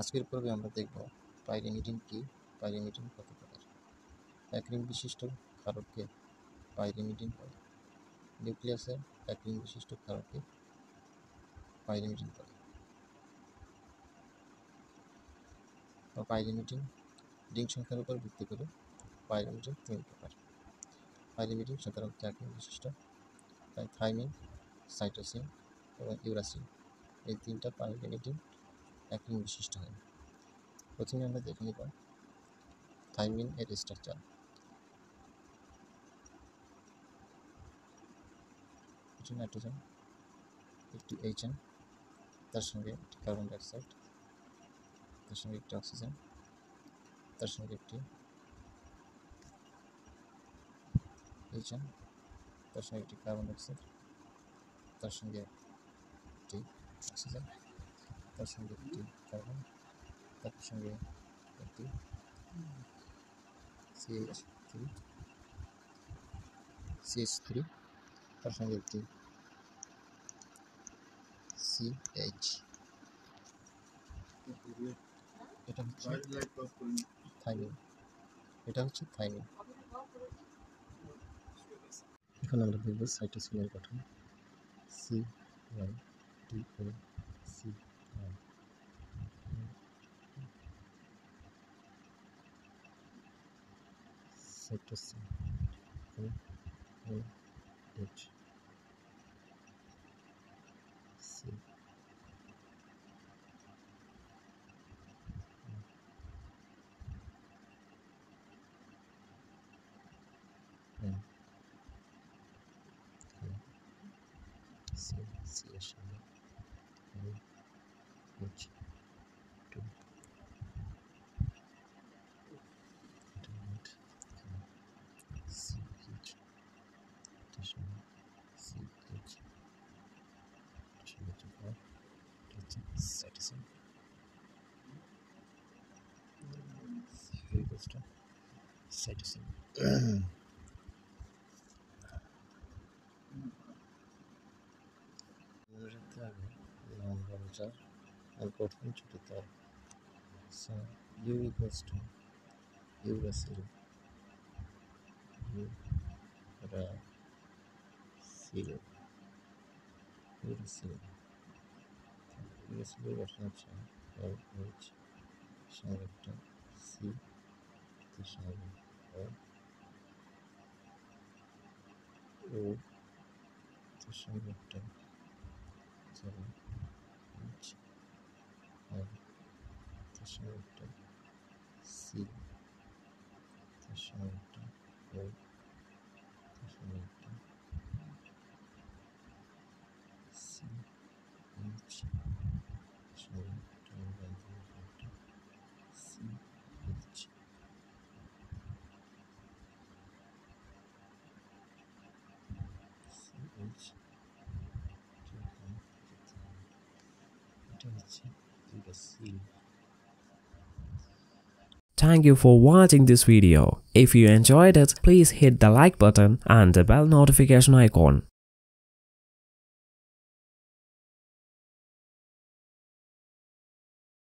আজকের পর্বে আমরা দেখব পাইরিমিডিন কি, পাইরিমিডিন কত প্রকার। এক রিং বিশিষ্ট ক্ষারককে পাইরিমিডিন বলে। নিউক্লিয়াসের এক রিং বিশিষ্ট ক্ষারককে পাইরিমিডিন বলে। পাইরিমিডিন রিং সংখ্যার উপর ভিত্তি করে পাইরিমিডিন তিন প্রকার। পাইরিমিডিন সাধারণত এক রিং বিশিষ্ট, তাই থাইমিন, সাইটোসিন এবং ইউরাসিন এই তিনটা পাইরিমিডিন এক রিং বিশিষ্ট হয়। প্রথমে আমরা দেখে নিব থাইমিন এর স্ট্রাকচার। একটি নাইট্রোজেন, একটি এইচএন, তার সঙ্গে একটি কার্বন ডাইঅক্সাইড, তার সঙ্গে একটি অক্সিজেন, তার সঙ্গে একটি এইচএন, তার সঙ্গে একটি কার্বন ডাইঅক্সাইড, তার সঙ্গে একটি অক্সিজেন, তার সঙ্গে একটি কার্বন, তার সঙ্গে একটি CH3, তার সঙ্গে একটি CH। এটা হচ্ছে থাইমিন। এখন আমরা দেখব সাইটোসিনের গঠন। C1T1C1 cytosine OH C C এর সঙ্গে OH2 CH, এটার সঙ্গে CH, এটার সঙ্গে হচ্ছে সাইটোসিন। সাইটোসিন মনে রাখতে হবে লম্বা বোঝা আর গঠন ছোট তার। U equals to ইউরাসিল, ইউরাসিলের গঠন হচ্ছে LH, সঙ্গে একটা C, তার সঙ্গে O, তার সঙ্গে একটা H, তার সঙ্গে একটা C, তার সঙ্গে একটা O, তার সঙ্গে একটা CH, তার সঙ্গে একটা CH। Thank you for watching this video. If you enjoyed it, please hit the like button and the bell notification icon.